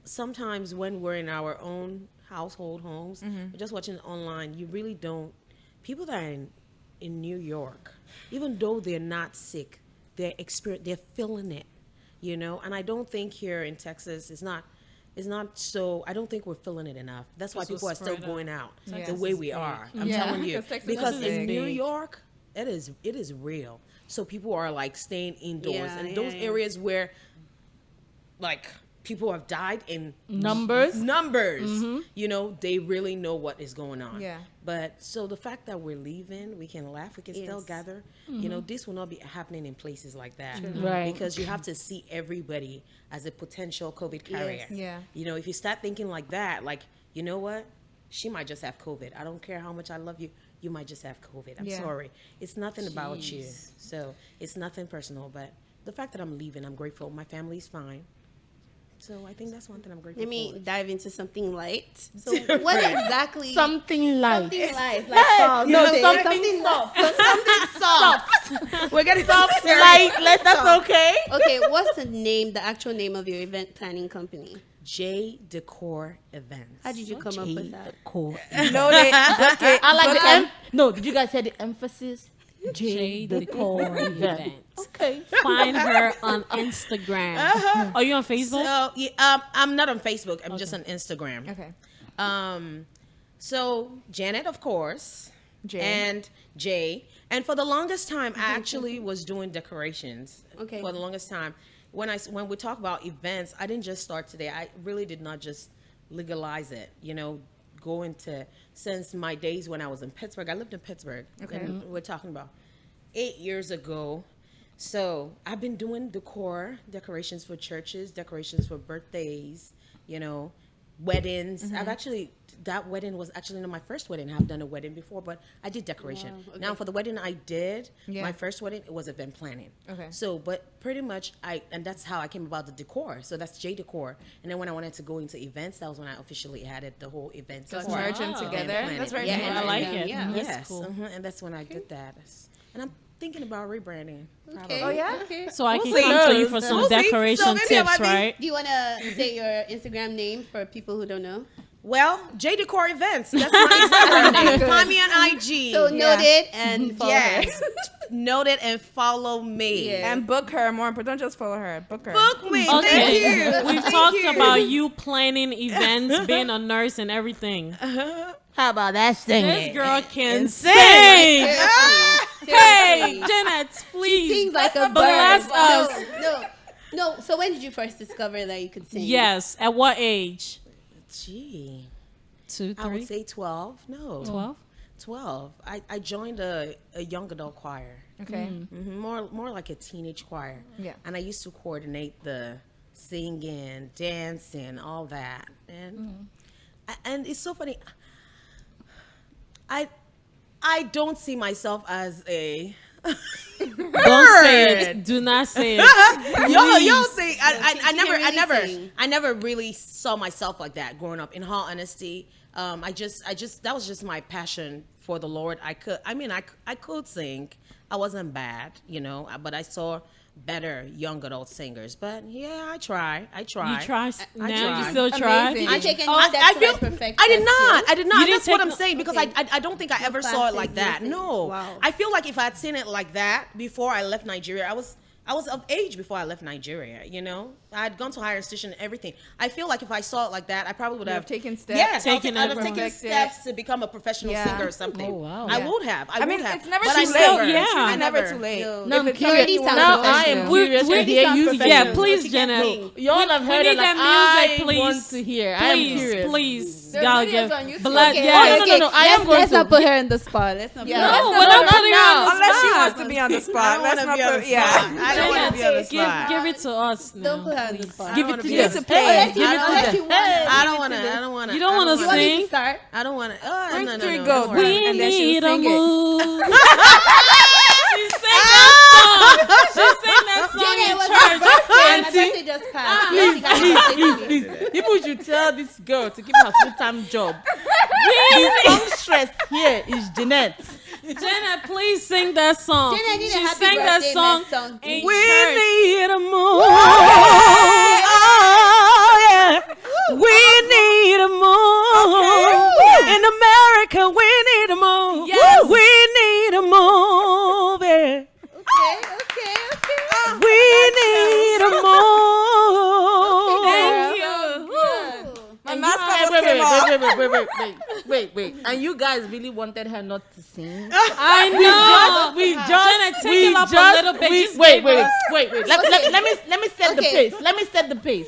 sometimes when we're in our own household homes, just watching online, you really don't. People that are in New York, even though they're not sick, they're feeling it, And I don't think here in Texas it's not so. I don't think we're feeling it enough. That's why people are still going out the way we are. I'm telling you, because in New York, it is real. So people are like staying indoors, and those areas where like people have died in numbers, they really know what is going on. Yeah. But so the fact that we're leaving, we can laugh, we can still gather. This will not be happening in places like that, right? Because you have to see everybody as a potential COVID carrier. Yeah. If you start thinking like that, like, you know what, she might just have COVID. I don't care how much I love you. You might just have COVID. I'm sorry. It's nothing about you. So it's nothing personal. But the fact that I'm leaving, I'm grateful. My family's fine. So I think that's one thing I'm grateful for. Let me dive into something light. So what exactly? Something light. Something light. Like something soft. Something soft. We're getting soft. Light. That's okay. Okay, what's the actual name of your event planning company? J Decor Events. How did you come up with that? Decor. Okay. I like the did you guys hear the emphasis? J Decor Events. Okay. Find her on Instagram. Are you on Facebook? So I'm not on Facebook. I'm just on Instagram. Okay. So Janet, of course, and Jay, and for the longest time, I actually was doing decorations. Okay. For the longest time, when we talk about events, I didn't just start today. I really did not just legalize it. Since my days when I was in Pittsburgh. I lived in Pittsburgh. Okay. And we're talking about 8 years ago. So I've been doing decorations for churches, decorations for birthdays, weddings. That wedding was actually not my first wedding. I've done a wedding before, but I did decoration. Wow, okay. Now for the wedding I did, my first wedding, it was event planning. Okay. So, but pretty much and that's how I came about the decor. So that's J Decor. And then when I wanted to go into events, that was when I officially added the whole event. So merge them together. That's very cool. I like it. Yeah. Yes. Cool. And that's when I did that. And I'm thinking about rebranding. Okay. Oh yeah. Okay. So I can come to you for some decoration tips, right? Do you want to say your Instagram name for people who don't know? Well, J Decor Events. That's my Instagram name. Find me on IG. So note it and follow her. Note it and follow me. Yeah. And book her more, but don't just follow her. Book her. Book me. Okay. Thank you. We've talked about you planning events, being a nurse and everything. How about that singing? This girl can sing. Hey, Janet, please. She sings like a bird. Bless us. No. So when did you first discover that you could sing? Yes. At what age? Gee. 2, 3? I would say 12. No. 12? 12. I joined a young adult choir. Okay. Mm-hmm. More like a teenage choir. Yeah. And I used to coordinate the singing, dancing, all that. And and it's so funny. I don't see myself as a Don't say it. Do not say it. Y'all say I never really saw myself like that growing up. In all honesty, I just that was just my passion for the Lord. I could sing. I wasn't bad, but I saw better young adult singers. But yeah, I try. You try now? Try. You still try? Amazing. You take any steps to perfect. I did not. That's what I'm saying, because okay. I don't think I ever saw it like that. No. Wow. I feel like if I had seen it like that before I left Nigeria, I was of age before I left Nigeria, I had gone to higher institution and everything. I feel like if I saw it like that, I probably would have taken steps. Yes, I'd have taken steps to become a professional singer or something. Oh, wow. I would have. I mean, it's never But too I late. still- yeah. It's never too late. No, I'm If it's curious. something you Now want I to am do. curious to hear you sing. Yeah, please, Jenna. Y'all have heard need it. that Like, music, I please. want to hear. I am curious. Please. There are Y'all videos give on YouTube. blood. Okay, Yeah. okay, No, I am going let's to. not put her in the spot. Let's not. Yeah. Put her No, in we're the not putting her on the Unless she spot. wants to be on the spot. Let's not put. Yeah. I don't want to be on the spot. Give it to us now. Don't put her in the spot. Give it wanna to be them. on the spot. Hey, Give it to Unless you want. I don't want to. You don't want to You want me sing? to start? I don't want to. Oh, Bring no, three no, goats. don't worry. We And then she'll need a sing it. move. She sang that song. She sang that song Jenny, in what's church. my birthday just passed. Please, You guys can sing with me. please. People should tell this girl to keep her full-time job. Some stress here is Jeanette. Jenna, please sing that song. Jenna, I need a She happy sang that birthday song next song. in We church. need a move. Oh, yeah. We need a move. In America, we need a move. Yes. We need a move. Yeah. Okay. We need a move. Thank you. My mascot just came off. Wait. And you guys really wanted her not to sing? I know. Janet, take it up a little bit. Just Wait. give us- Let me set the pace.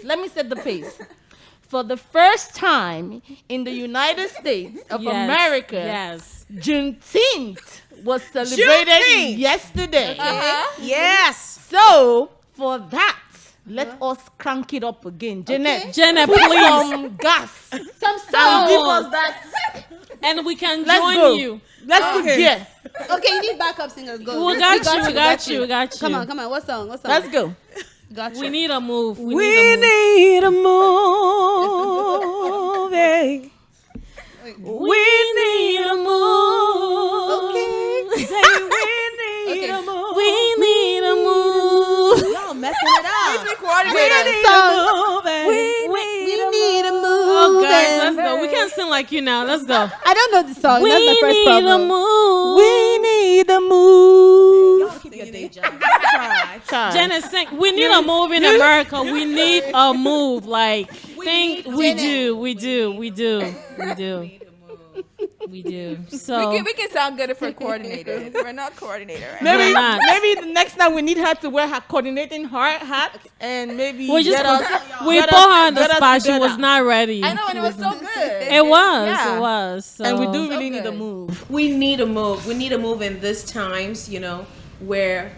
Let me set the pace. For the first time in the United States of Yes, America, Yes. Juneteenth was celebrated Juneteenth. yesterday. Yes. So for that, let us crank it up again. Janet, Janet, put please. some gas. Some And song. give us that. And we can Let's join go. you. Let's go. Yeah. Okay, you need backup singers. Go. We got you. Come on. What song? Let's go. Got you. We need a move. We need a move. Yeah. We need a move. Okay. Say we need a move. We need a move. Y'all messing it up. We We coordinated. need a move. We need a move. Oh, guys, let's go. We can't sing like you now. Let's go. I don't know the song. We That's my first need problem. a move. We need a move. Y'all keep your day job. Try. Janet, sing. We need a move in America. We need a move. Like, we do. So We can sound good if we're coordinated. We're not coordinated, right? Maybe, We're not. maybe the next time we need her to wear her coordinating hat and maybe we just get us, we get put us- her on the get us spot. She together. was not ready. I know, and it was so good. It was. Yeah. It was. So. And we do really So need a good. move. We need a move. We need a move in these times, where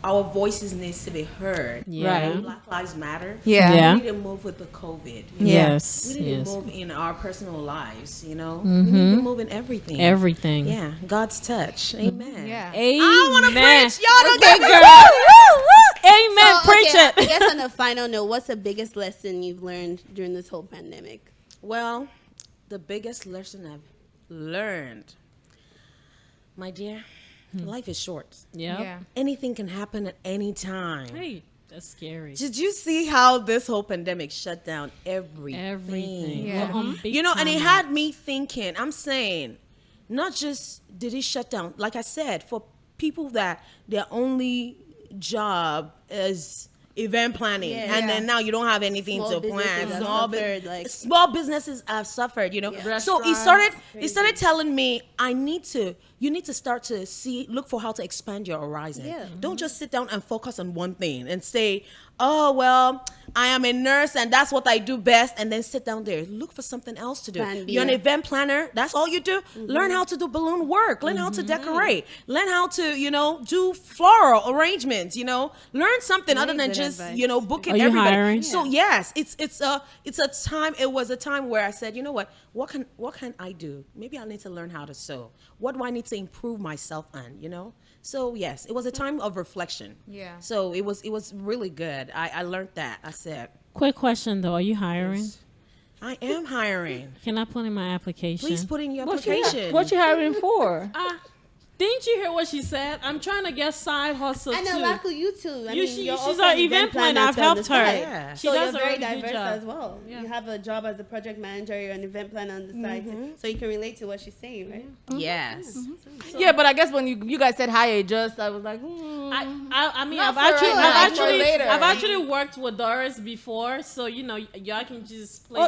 our voices needs to be heard. Yeah. Right. Black Lives Matter. Yeah. We need a move with the COVID. Yes. We need Yes. to move in our personal lives, We need to move in everything. Everything. Yeah, God's touch. Amen. Yeah. Amen. I want to preach. Y'all don't Okay, get girl. Amen. So, Preach okay, it. I guess on a final note, what's the biggest lesson you've learned during this whole pandemic? Well, the biggest lesson I've learned, my dear, life is short. Yep. Yeah. Anything can happen at any time. Hey, that's scary. Did you see how this whole pandemic shut down everything? Everything. Yeah. We're on big And it time had me thinking, I'm saying, not just did it shut down, like I said, for people that their only job is event planning, Yeah. and then now you don't have anything Small to businesses plan. have suffered, Small businesses have suffered, Yeah. So he started telling me, you need to start to look for how to expand your horizon. Yeah. Don't just sit down and focus on one thing and say, oh, well, I am a nurse and that's what I do best, and then sit down there. Look for something else to do. Plan B. You're an event planner. That's all you do. Learn how to do balloon work. Learn how to decorate. Learn how to, do floral arrangements, Learn something other than good just, advice. booking Are you everybody. hiring? So yes, it's a time. It was a time where I said, you know what can I do? Maybe I need to learn how to sew. What do I need to improve myself on? So yes, it was a time of reflection. Yeah. So it was really good. I learned that. I said, Quick question though. Are you hiring? I am hiring. Can I put in my application? Please put in your application. What you hiring for? Didn't you hear what she said? I'm trying to get side hustle And too. Alaku, you too. I mean, She's you're our also an event planner. I've on the helped her. side. Yeah. She So does you're a very really good diverse job. as well. Yeah. You have a job as a project manager. You're an event planner on the side, so you can relate to what she's saying, right? Yes. Yeah, but I guess when you guys said hire just, I was like, I mean, Not I've for right now, for later. actually worked with Doris before, so y'all can just play.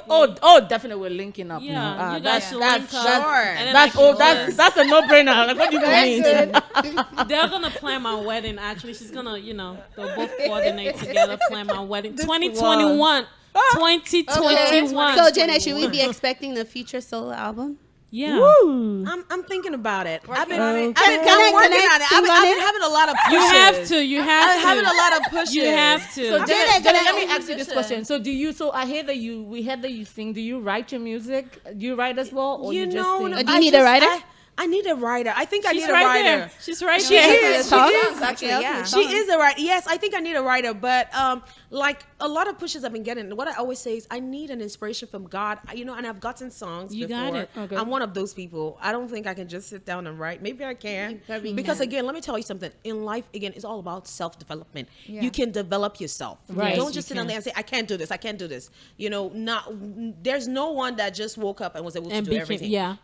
definitely we're linking up. Yeah, now. you guys should that's link up. sure. And then I can just- that's a no brainer. Like, what do you mean? They're gonna plan my wedding. Actually, she's gonna, they'll both coordinate together, plan my wedding. 2021. 2021. So, Jenna, should we be expecting the future solo album? Yeah. I'm thinking about it. I've been Can working I on it. sing on I've it? been having a lot of pushes. You have to. You have I'm to. having a lot of pushes. You have to. So Janet, can I let me ask ask you this question. So I hear that we heard that you sing. Do you write your music? Do you write as well, or you just sing? Do you need a writer? I need a writer. I think I She's need a right writer. there. She's right She there. is. Songs, actually, yeah. She is a writer. Yes, I think I need a writer. But like a lot of pushes I've been getting, what I always say is I need an inspiration from God. And I've gotten songs You before. got it. Okay. I'm one of those people. I don't think I can just sit down and write. Maybe I can. probably Because can. again, let me tell you something. In life, again, it's all about self-development. Yeah. You can develop yourself. Right. Don't Yes, just you sit down can. there and say, I can't do this. I can't do this. There's no one that just woke up and was able to And do became- everything. yeah.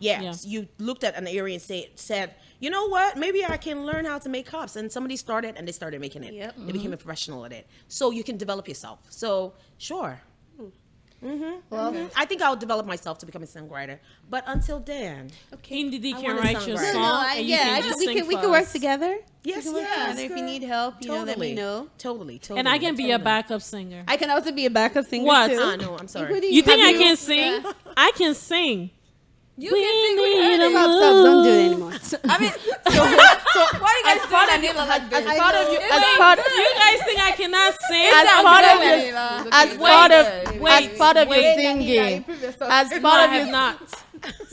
You looked at an area and said, you know what? Maybe I can learn how to make cups. And somebody started and they started making it. Yep. They became a professional at it. So you can develop yourself. So sure. Well, I think I'll develop myself to become a songwriter. But until then, Indie I can want a write your songwriter. song. and you can just sing we for can work us. together. yes, We can work yes. together. If you need help, let me know. Totally. And I can be a totally. backup singer. I can also be a backup singer What? too. Ah, no, I'm sorry. You think I Have can sing? I can sing. You We can sing need with her. a Stop, don't do it anymore. I mean, so why you guys doing Anila like this? As part of you, It's as like part, You guys think I cannot sing? as sounds part good, of your, Anila. as Wait, part of, wait, as part of your wait. singing, as No, part I of have your, not.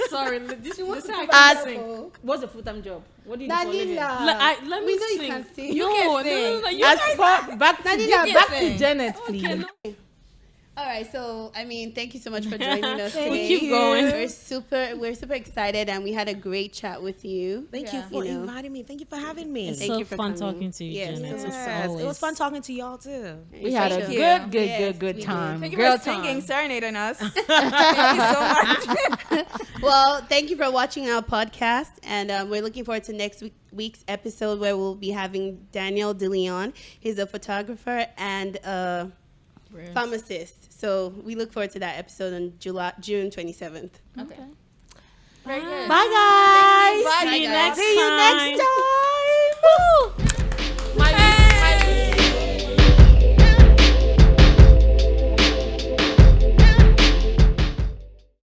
Sorry, this is how I as, can sing. what's a full-time job? What do you do for a living? Let me we know you sing. can sing. You No, can no, sing. no, you As guys part, back to sing. Janet, please. can. All right, so thank you so much for joining us today. We keep going. We're super excited, and we had a great chat with you. Thank you Yeah. for You know. inviting me. Thank you for having me. It's Thank so you for fun coming. talking to you, Yes, Janet. yes. It's Yes, it was always fun talking to y'all too. We had a Thank you. Yes, good we time. Thank you Girl for singing, time. serenading us. Thank you so much. Well, thank you for watching our podcast, and we're looking forward to next week's episode where we'll be having Daniel DeLeon. He's a photographer and a pharmacist. So we look forward to that episode on June 27th. Okay. Very good. Bye, guys. Bye, See you guys. next See you time. next time. Woo.